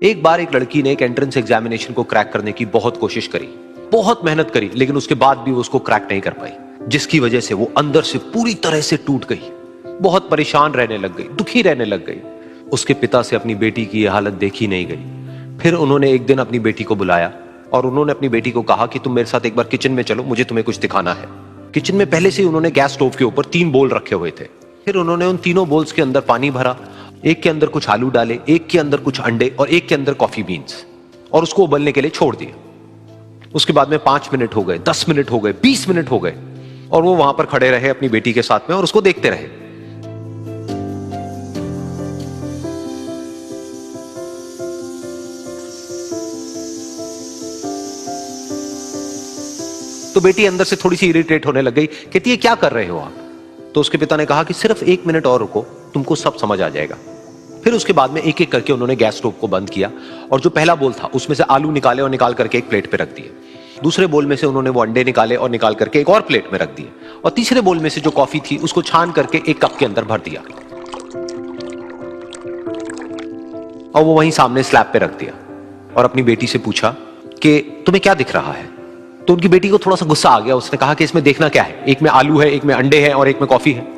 एक बार एक लड़की ने एक एंट्रेंस एग्जामिनेशन को क्रैक करने की बहुत कोशिश करी, बहुत मेहनत करी, लेकिन उसके बाद भी वो उसको क्रैक नहीं कर पाई, जिसकी वजह से वो अंदर से पूरी तरह से टूट गई, बहुत परेशान रहने लग गई, दुखी रहने लग गई। उसके पिता से अपनी बेटी की यह हालत देखी नहीं गई। फिर उन्होंने एक दिन अपनी बेटी को बुलाया और उन्होंने अपनी बेटी को कहा कि तुम मेरे साथ एक बार किचन में चलो, मुझे तुम्हें कुछ दिखाना है। किचन में पहले से ही उन्होंने गैस स्टोव के ऊपर 3 बोल रखे हुए थे। फिर उन्होंने उन तीनों बोल्स के अंदर पानी भरा, एक के अंदर कुछ आलू डाले, एक के अंदर कुछ अंडे और एक के अंदर कॉफी बीन्स, और उसको उबलने के लिए छोड़ दिया। उसके बाद में 5 मिनट हो गए, 10 मिनट हो गए, 20 मिनट हो गए, और वो वहां पर खड़े रहे अपनी बेटी के साथ में और उसको देखते रहे। तो बेटी अंदर से थोड़ी सी इरिटेट होने लग गई, कहती है क्या कर रहे हो आप? तो उसके पिता ने कहा कि सिर्फ 1 मिनट और रुको, तुमको सब समझ आ जाएगा। फिर उसके बाद में एक एक करके उन्होंने गैस स्टोव को बंद किया और जो पहला बोल था उसमें से आलू निकाले और निकाल करके एक प्लेट पे रख दिए। दूसरे बोल में से उन्होंने वो अंडे निकाले और निकाल करके एक और प्लेट में रख दिए, और तीसरे बोल में से जो कॉफी थी उसको छान करके एक कप के अंदर भर दिया और वो वहीं सामने स्लैब पे रख दिया और अपनी बेटी से पूछा कि तुम्हें क्या दिख रहा है? तो उनकी बेटी को थोड़ा सा गुस्सा आ गया। उसने कहा कि इसमें देखना क्या है, एक में आलू है, एक में अंडे हैं और एक में कॉफी है।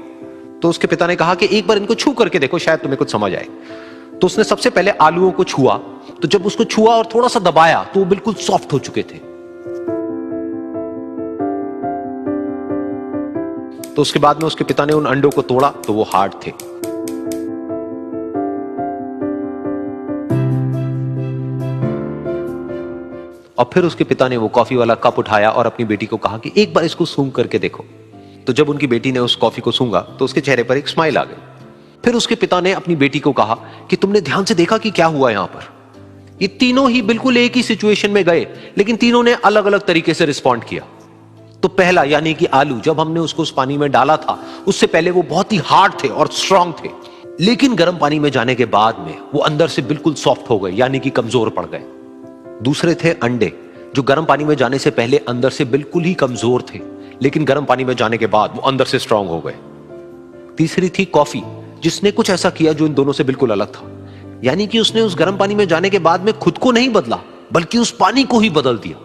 तो उसके पिता ने कहा कि एक बार इनको छू करके देखो, शायद तुम्हें कुछ समझ आए। तो उसने सबसे पहले आलूओं को छुआ, तो जब उसको छुआ और थोड़ा सा दबाया तो वो बिल्कुल सॉफ्ट हो चुके थे। तो उसके बाद में उसके पिता ने उन अंडों को तोड़ा तो वो हार्ड थे। और फिर उसके पिता ने वो कॉफी वाला कप उठाया और अपनी बेटी को कहा कि एक बार इसको सूंघ करके देखो। तो जब उनकी बेटी ने उस कॉफी को सूंघा तो उसके चेहरे पर एक स्माइल आ गई। फिर उसके पिता ने अपनी बेटी को कहा कि तुमने ध्यान से देखा कि क्या हुआ यहां पर? ये तीनों ही बिल्कुल एक ही सिचुएशन में गए, लेकिन तीनों ने अलग अलग तरीके से रिस्पॉन्ड किया। तो पहला यानी कि आलू, जब हमने उसको उस पानी में डाला था उससे पहले वो बहुत ही हार्ड थे और स्ट्रांग थे, लेकिन गर्म पानी में जाने के बाद में वो अंदर से बिल्कुल सॉफ्ट हो गए, यानी कि कमजोर पड़ गए। दूसरे थे अंडे, जो गर्म पानी में जाने से पहले अंदर से बिल्कुल ही कमजोर थे, लेकिन गर्म पानी में जाने के बाद वो अंदर से स्ट्रांग हो गए। तीसरी थी कॉफी, जिसने कुछ ऐसा किया जो इन दोनों से बिल्कुल अलग था, यानी कि उसने उस गर्म पानी में जाने के बाद में खुद को नहीं बदला, बल्कि उस पानी को ही बदल दिया।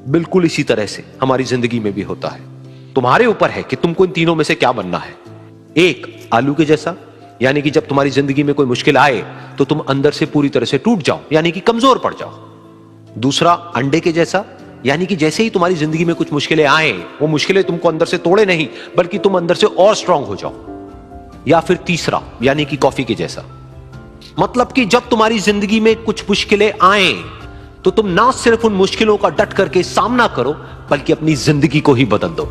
बिल्कुल इसी तरह से हमारी जिंदगी में भी होता है। तुम्हारे ऊपर है कि तुमको इन तीनों में से क्या बनना है। एक, आलू के जैसा, यानी कि जब तुम्हारी जिंदगी में कोई मुश्किल आए तो तुम अंदर से पूरी तरह से टूट जाओ, यानी कि कमजोर पड़ जाओ। दूसरा, अंडे के जैसा, यानी कि जैसे ही तुम्हारी जिंदगी में कुछ मुश्किलें आए, वो मुश्किलें तुमको अंदर से तोड़े नहीं, बल्कि तुम अंदर से और स्ट्रांग हो जाओ। या फिर तीसरा, यानी कि कॉफी के जैसा, मतलब कि जब तुम्हारी जिंदगी में कुछ मुश्किलें आए तो तुम ना सिर्फ उन मुश्किलों का डट करके सामना करो, बल्कि अपनी जिंदगी को ही बदल दो।